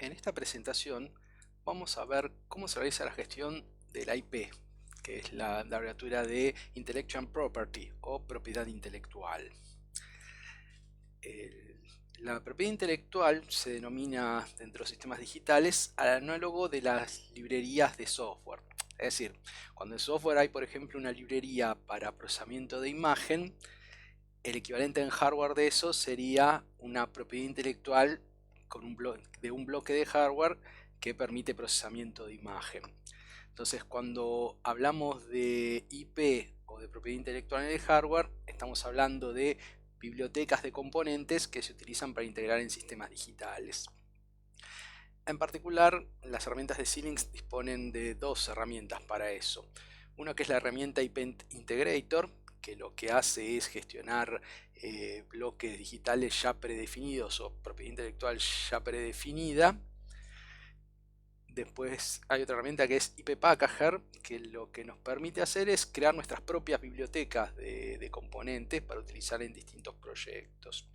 En esta presentación vamos a ver cómo se realiza la gestión de la IP, que es la abreviatura de Intellectual Property o propiedad intelectual. La propiedad intelectual se denomina dentro de los sistemas digitales al análogo de las librerías de software. Es decir, cuando en software hay, por ejemplo, una librería para procesamiento de imagen, el equivalente en hardware de eso sería una propiedad intelectual de un bloque de hardware que permite procesamiento de imagen. Entonces, cuando hablamos de IP o de propiedad intelectual en el hardware, estamos hablando de bibliotecas de componentes que se utilizan para integrar en sistemas digitales. En particular, las herramientas de Xilinx disponen de dos herramientas para eso. Una que es la herramienta IP Integrator, que lo que hace es gestionar bloques digitales ya predefinidos o propiedad intelectual ya predefinida. Después hay otra herramienta que es IP Packager, que lo que nos permite hacer es crear nuestras propias bibliotecas de componentes para utilizar en distintos proyectos.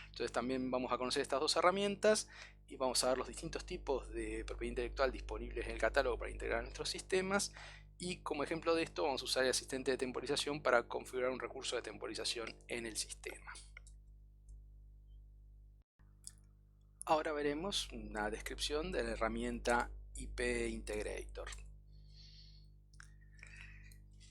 Entonces también vamos a conocer estas dos herramientas y vamos a ver los distintos tipos de propiedad intelectual disponibles en el catálogo para integrar nuestros sistemas, y como ejemplo de esto vamos a usar el asistente de temporización para configurar un recurso de temporización en el sistema. Ahora veremos una descripción de la herramienta IP Integrator.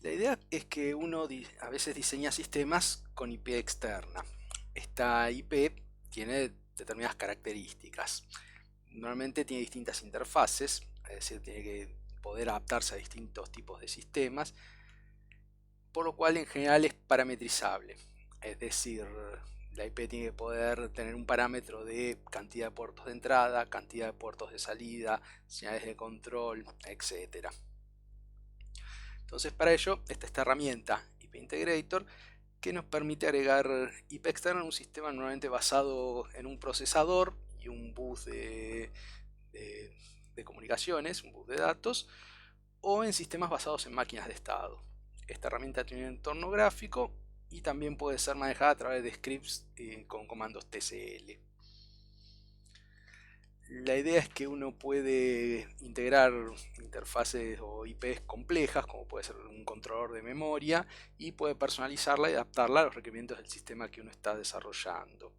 La idea es que uno a veces diseña sistemas con IP externa. Esta IP tiene determinadas características. Normalmente tiene distintas interfaces, es decir, tiene que poder adaptarse a distintos tipos de sistemas, por lo cual en general es parametrizable. Es decir, la IP tiene que poder tener un parámetro de cantidad de puertos de entrada, cantidad de puertos de salida, señales de control, etc. Entonces, para ello está esta herramienta IP Integrator, que nos permite agregar IP externa en un sistema normalmente basado en un procesador y un bus de comunicaciones, un bus de datos, o en sistemas basados en máquinas de estado. Esta herramienta tiene un entorno gráfico y también puede ser manejada a través de scripts con comandos TCL. La idea es que uno puede integrar interfaces o IPs complejas, como puede ser un controlador de memoria, y puede personalizarla y adaptarla a los requerimientos del sistema que uno está desarrollando.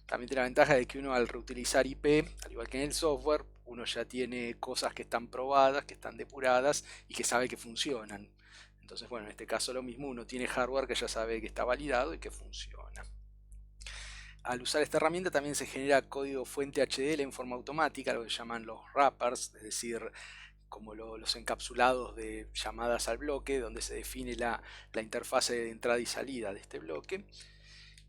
También tiene la ventaja de que uno, al reutilizar IP, al igual que en el software, uno ya tiene cosas que están probadas, que están depuradas y que sabe que funcionan. Entonces, bueno, en este caso lo mismo, uno tiene hardware que ya sabe que está validado y que funciona. Al usar esta herramienta también se genera código fuente HDL en forma automática, lo que llaman los wrappers, es decir, como los encapsulados de llamadas al bloque, donde se define la interfase de entrada y salida de este bloque.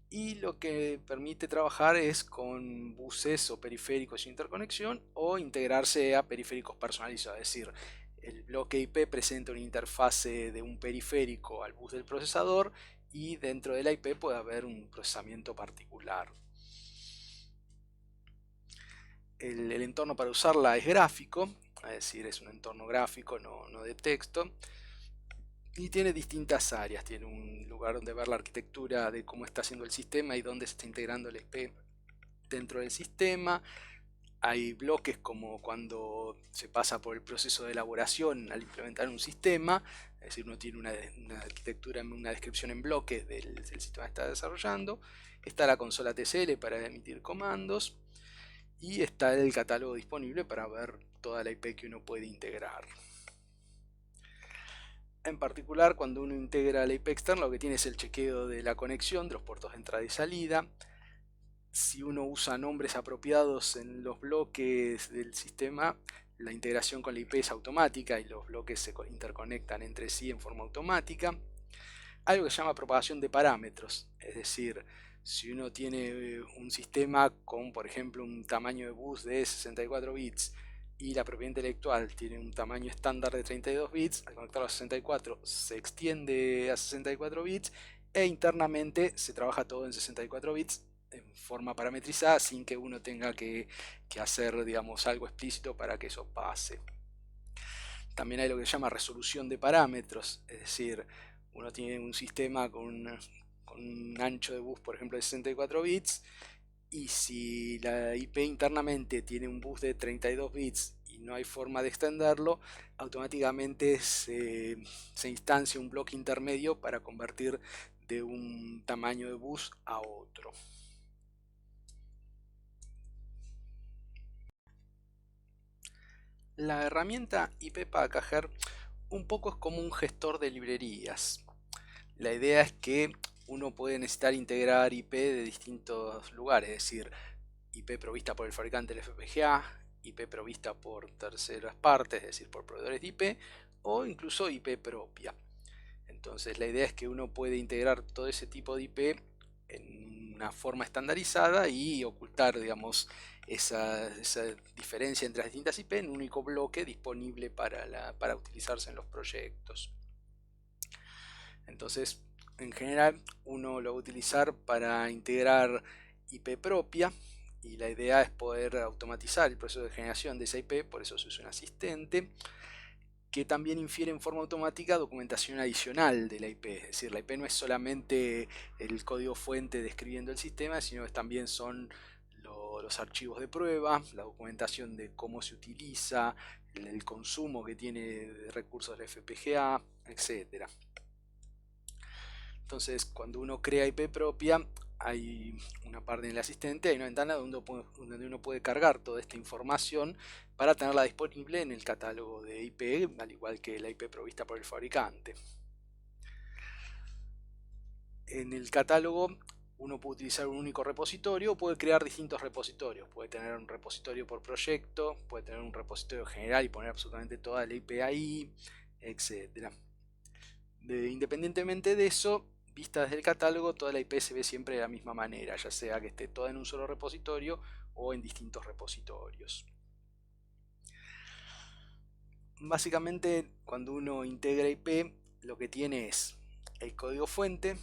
Y lo que permite trabajar es con buses o periféricos de interconexión o integrarse a periféricos personalizados, es decir, el bloque IP presenta una interfase de un periférico al bus del procesador y dentro de la IP puede haber un procesamiento particular. El entorno para usarla es gráfico, es decir, es un entorno gráfico, no de texto. Y tiene distintas áreas, tiene un lugar donde ver la arquitectura de cómo está haciendo el sistema y dónde se está integrando el IP dentro del sistema. Hay bloques como cuando se pasa por el proceso de elaboración al implementar un sistema, es decir, uno tiene una arquitectura, una descripción en bloques del sistema que está desarrollando. Está la consola TCL para emitir comandos y está el catálogo disponible para ver toda la IP que uno puede integrar. En particular, cuando uno integra la IP externa, lo que tiene es el chequeo de la conexión de los puertos de entrada y salida. Si uno usa nombres apropiados en los bloques del sistema, la integración con la IP es automática y los bloques se interconectan entre sí en forma automática. Algo que se llama propagación de parámetros, es decir, si uno tiene un sistema con, por ejemplo, un tamaño de bus de 64 bits y la propiedad intelectual tiene un tamaño estándar de 32 bits, al conectarlo a 64 se extiende a 64 bits e internamente se trabaja todo en 64 bits en forma parametrizada sin que uno tenga que hacer, digamos, algo explícito para que eso pase. También hay lo que se llama resolución de parámetros, es decir, uno tiene un sistema con un ancho de bus, por ejemplo, de 64 bits Y si la IP internamente tiene un bus de 32 bits y no hay forma de extenderlo, automáticamente se instancia un bloque intermedio para convertir de un tamaño de bus a otro. La herramienta IP Packager un poco es como un gestor de librerías. La idea es que uno puede necesitar integrar IP de distintos lugares, es decir, IP provista por el fabricante del FPGA, IP provista por terceras partes, es decir, por proveedores de IP, o incluso IP propia. Entonces la idea es que uno puede integrar todo ese tipo de IP en una forma estandarizada y ocultar, digamos, esa diferencia entre las distintas IP en un único bloque disponible para utilizarse en los proyectos. Entonces, en general, uno lo va a utilizar para integrar IP propia y la idea es poder automatizar el proceso de generación de esa IP, por eso se usa un asistente que también infiere en forma automática documentación adicional de la IP. Es decir, la IP no es solamente el código fuente describiendo el sistema, sino que también son los archivos de prueba, la documentación de cómo se utiliza, el consumo que tiene de recursos del FPGA, etc. Entonces, cuando uno crea IP propia, hay una parte en el asistente, hay una ventana donde uno puede cargar toda esta información para tenerla disponible en el catálogo de IP, al igual que la IP provista por el fabricante. En el catálogo uno puede utilizar un único repositorio o puede crear distintos repositorios. Puede tener un repositorio por proyecto, puede tener un repositorio general y poner absolutamente toda la IP ahí, etc. Independientemente de eso, vista desde el catálogo, toda la IP se ve siempre de la misma manera, ya sea que esté toda en un solo repositorio o en distintos repositorios. Básicamente, cuando uno integra IP, lo que tiene es el código fuente,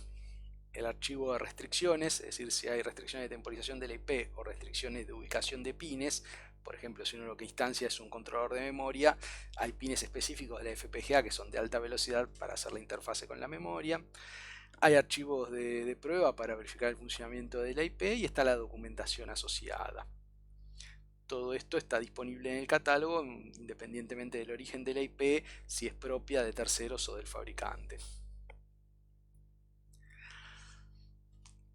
el archivo de restricciones, es decir, si hay restricciones de temporización de la IP o restricciones de ubicación de pines. Por ejemplo, si uno lo que instancia es un controlador de memoria, hay pines específicos de la FPGA que son de alta velocidad para hacer la interfase con la memoria. Hay archivos de prueba para verificar el funcionamiento de la IP y está la documentación asociada. Todo esto está disponible en el catálogo independientemente del origen de la IP, si es propia de terceros o del fabricante.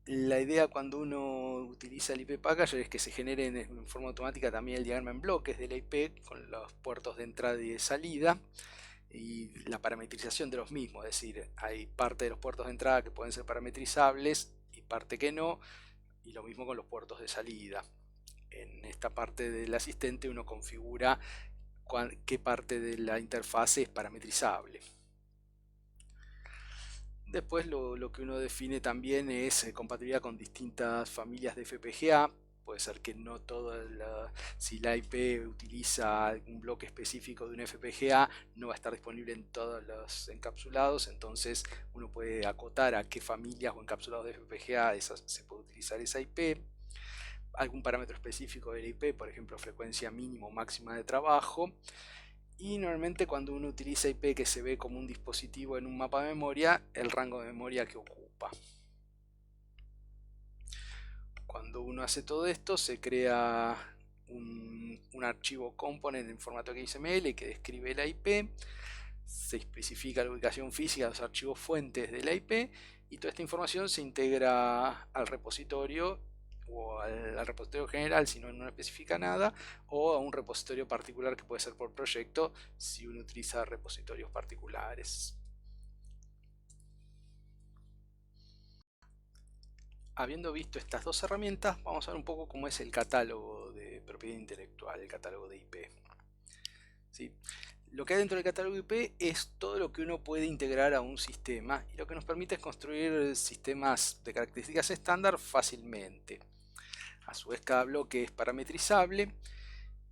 La idea cuando uno utiliza el IP Packager es que se genere en forma automática también el diagrama en bloques de la IP con los puertos de entrada y de salida y la parametrización de los mismos, es decir, hay parte de los puertos de entrada que pueden ser parametrizables y parte que no, y lo mismo con los puertos de salida. En esta parte del asistente uno configura qué parte de la interfase es parametrizable. Después lo que uno define también es compatibilidad con distintas familias de FPGA. Puede ser que no si la IP utiliza un bloque específico de un FPGA, no va a estar disponible en todos los encapsulados, entonces uno puede acotar a qué familias o encapsulados de FPGA se puede utilizar esa IP. Algún parámetro específico de la IP, por ejemplo frecuencia mínima o máxima de trabajo. Y normalmente cuando uno utiliza IP que se ve como un dispositivo en un mapa de memoria, el rango de memoria que ocupa. Cuando uno hace todo esto, se crea un archivo component en formato XML que describe la IP, se especifica la ubicación física de los archivos fuentes de la IP y toda esta información se integra al repositorio o al repositorio general si no especifica nada, o a un repositorio particular que puede ser por proyecto si uno utiliza repositorios particulares. Habiendo visto estas dos herramientas, vamos a ver un poco cómo es el catálogo de propiedad intelectual, el catálogo de IP. ¿Sí? Lo que hay dentro del catálogo IP es todo lo que uno puede integrar a un sistema y lo que nos permite es construir sistemas de características estándar fácilmente. A su vez cada bloque es parametrizable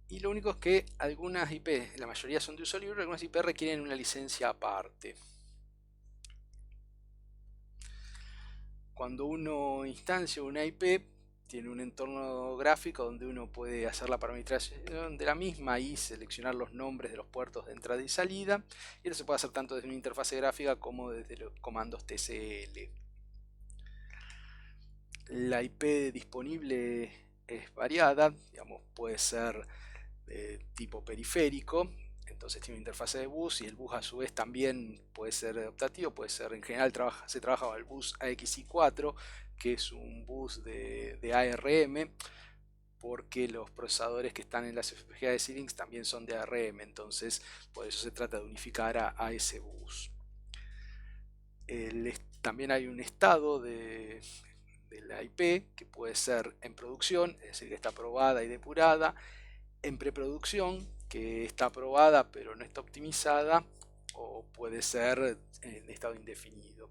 y lo único es que algunas IP, la mayoría son de uso libre, algunas IP requieren una licencia aparte. Cuando uno instancia una IP, tiene un entorno gráfico donde uno puede hacer la parametrización de la misma y seleccionar los nombres de los puertos de entrada y salida. Y esto se puede hacer tanto desde una interfase gráfica como desde los comandos TCL. La IP disponible es variada, digamos, puede ser de tipo periférico, entonces tiene una interfase de bus, y el bus a su vez también puede ser adaptativo, puede ser, en general se trabaja con el bus AXI4, que es un bus de ARM, porque los procesadores que están en las FPGA de Xilinx también son de ARM, entonces por eso se trata de unificar a ese bus. También hay un estado de la IP que puede ser en producción, es decir, que está probada y depurada; en preproducción, que está aprobada pero no está optimizada; o puede ser en estado indefinido.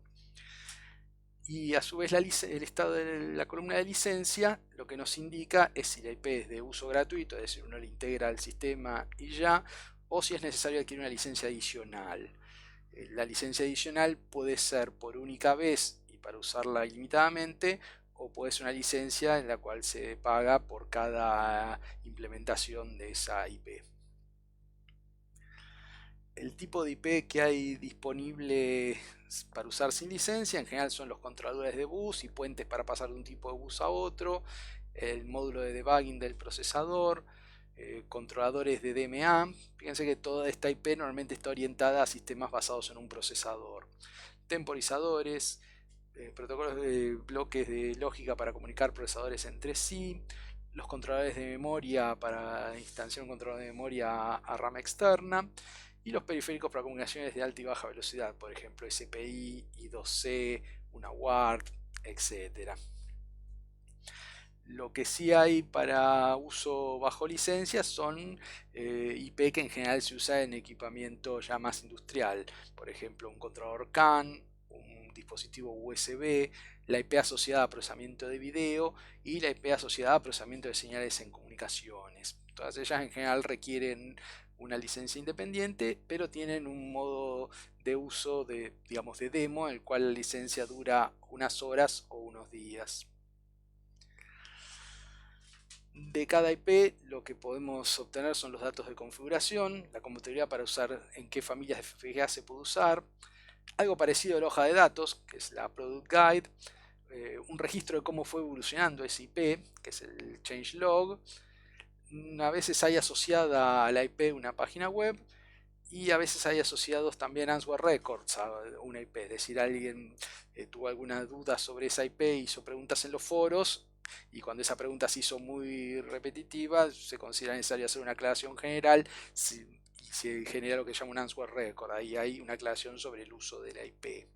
Y a su vez el estado de la columna de licencia lo que nos indica es si la IP es de uso gratuito, es decir, uno le integra al sistema y ya, o si es necesario adquirir una licencia adicional. La licencia adicional puede ser por única vez y para usarla ilimitadamente, o puede ser una licencia en la cual se paga por cada implementación de esa IP. El tipo de IP que hay disponible para usar sin licencia en general son los controladores de bus y puentes para pasar de un tipo de bus a otro, el módulo de debugging del procesador, controladores de DMA. Fíjense que toda esta IP normalmente está orientada a sistemas basados en un procesador. Temporizadores, protocolos de bloques de lógica para comunicar procesadores entre sí, los controladores de memoria para instanciar un controlador de memoria a RAM externa, y los periféricos para comunicaciones de alta y baja velocidad, por ejemplo SPI, I2C, una UART, etc. Lo que sí hay para uso bajo licencia son IP que en general se usa en equipamiento ya más industrial, por ejemplo un controlador CAN, un dispositivo USB, la IP asociada a procesamiento de video y la IP asociada a procesamiento de señales en comunicaciones. Todas ellas en general requieren una licencia independiente, pero tienen un modo de uso digamos, de demo, en el cual la licencia dura unas horas o unos días. De cada IP lo que podemos obtener son los datos de configuración, la compatibilidad para usar en qué familias de FPGA se puede usar, algo parecido a la hoja de datos, que es la Product Guide, un registro de cómo fue evolucionando ese IP, que es el changelog. A veces hay asociada a la IP una página web, y a veces hay asociados también Answer Records a una IP, es decir, alguien tuvo alguna duda sobre esa IP, hizo preguntas en los foros, y cuando esa pregunta se hizo muy repetitiva, se considera necesario hacer una aclaración general, y se genera lo que se llama un Answer Record. Ahí hay una aclaración sobre el uso de la IP.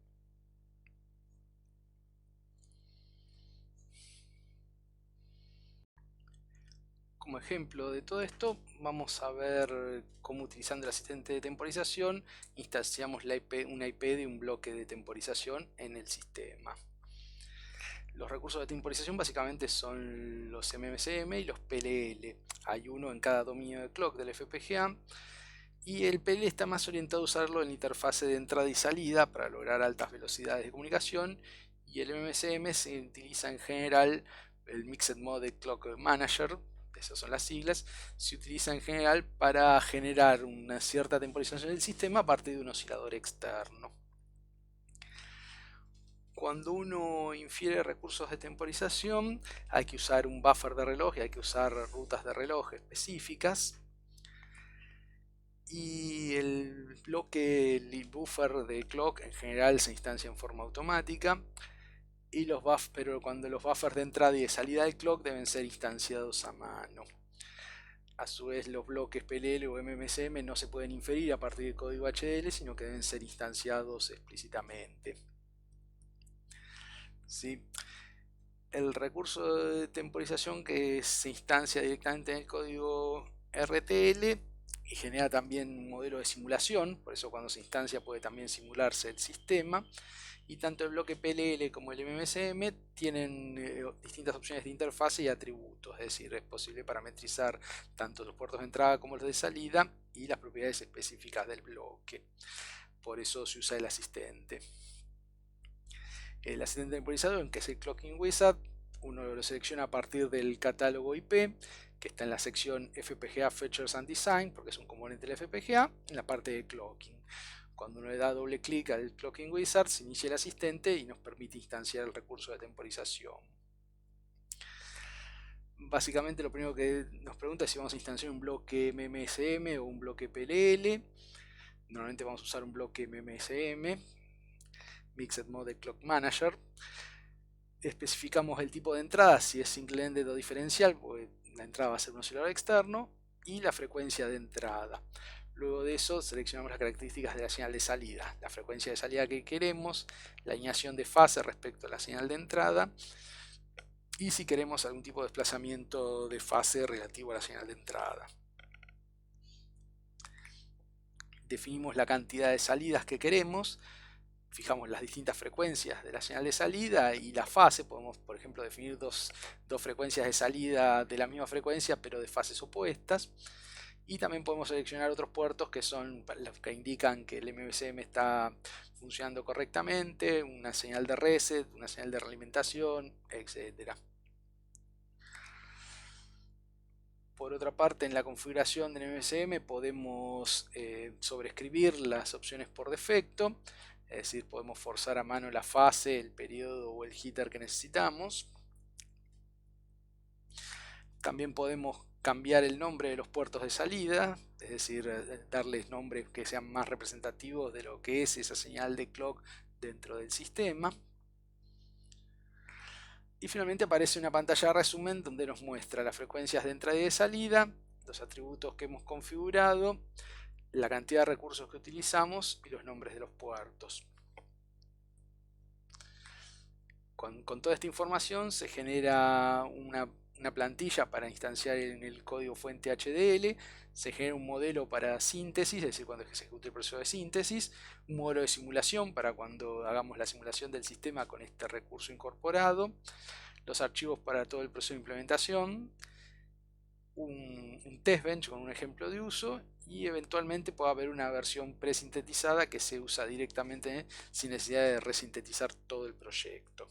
Como ejemplo de todo esto, vamos a ver cómo, utilizando el asistente de temporización, instanciamos una IP de un bloque de temporización en el sistema. Los recursos de temporización básicamente son los MMCM y los PLL. Hay uno en cada dominio de clock del FPGA, y el PLL está más orientado a usarlo en la interfase de entrada y salida para lograr altas velocidades de comunicación, y el MMCM se utiliza en general, el Mixed Mode Clock Manager, esas son las siglas, se utiliza en general para generar una cierta temporización del sistema a partir de un oscilador externo. Cuando uno infiere recursos de temporización, hay que usar un buffer de reloj y hay que usar rutas de reloj específicas. Y el bloque buffer de clock en general se instancia en forma automática, pero cuando los buffers de entrada y de salida del clock deben ser instanciados a mano. A su vez, los bloques PLL o MMCM no se pueden inferir a partir del código HDL, sino que deben ser instanciados explícitamente. ¿Sí? El recurso de temporización que se instancia directamente en el código RTL y genera también un modelo de simulación, por eso cuando se instancia puede también simularse el sistema. Y tanto el bloque PLL como el MMCM tienen distintas opciones de interfase y atributos, es decir, es posible parametrizar tanto los puertos de entrada como los de salida y las propiedades específicas del bloque. Por eso se usa el asistente. El asistente temporizador, que es el Clocking Wizard, uno lo selecciona a partir del catálogo IP, que está en la sección FPGA Features and Design, porque es un componente del FPGA, en la parte de clocking. Cuando uno le da doble clic al Clocking Wizard, se inicia el asistente y nos permite instanciar el recurso de temporización. básicamente lo primero que nos pregunta es si vamos a instanciar un bloque MMSM o un bloque PLL. Normalmente vamos a usar un bloque MMSM, Mixed Mode Clock Manager. Especificamos el tipo de entrada, si es single-ended o diferencial, porque la entrada va a ser un oscilador externo, y la frecuencia de entrada. Luego de eso seleccionamos las características de la señal de salida, la frecuencia de salida que queremos, la alineación de fase respecto a la señal de entrada, y si queremos algún tipo de desplazamiento de fase relativo a la señal de entrada. Definimos la cantidad de salidas que queremos, fijamos las distintas frecuencias de la señal de salida y la fase. Podemos, por ejemplo, definir dos frecuencias de salida de la misma frecuencia pero de fases opuestas. Y también podemos seleccionar otros puertos que son los que indican que el MMSM está funcionando correctamente, una señal de reset, una señal de realimentación, etc. Por otra parte, en la configuración del MMSM podemos sobreescribir las opciones por defecto, es decir, podemos forzar a mano la fase, el periodo o el jitter que necesitamos. También podemos cambiar el nombre de los puertos de salida, es decir, darles nombres que sean más representativos de lo que es esa señal de clock dentro del sistema. Y finalmente aparece una pantalla de resumen donde nos muestra las frecuencias de entrada y de salida, los atributos que hemos configurado, la cantidad de recursos que utilizamos y los nombres de los puertos. Con toda esta información se genera una plantilla para instanciar en el código fuente HDL, se genera un modelo para síntesis, es decir, cuando se ejecute el proceso de síntesis, un modelo de simulación para cuando hagamos la simulación del sistema con este recurso incorporado, los archivos para todo el proceso de implementación, un test bench con un ejemplo de uso y eventualmente puede haber una versión presintetizada que se usa directamente sin necesidad de resintetizar todo el proyecto.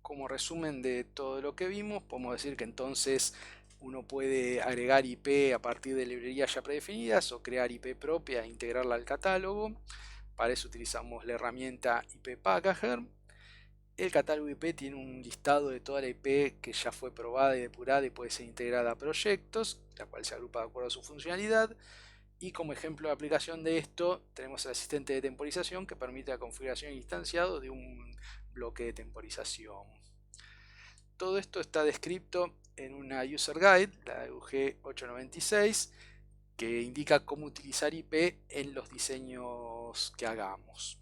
Como resumen de todo lo que vimos, podemos decir que entonces uno puede agregar IP a partir de librerías ya predefinidas o crear IP propia e integrarla al catálogo. Para eso utilizamos la herramienta IP Packager. El catálogo IP tiene un listado de toda la IP que ya fue probada y depurada y puede ser integrada a proyectos, la cual se agrupa de acuerdo a su funcionalidad. Y como ejemplo de aplicación de esto, tenemos el asistente de temporización que permite la configuración e instanciado de un bloque de temporización. Todo esto está descrito en una User Guide, la UG 896, que indica cómo utilizar IP en los diseños que hagamos.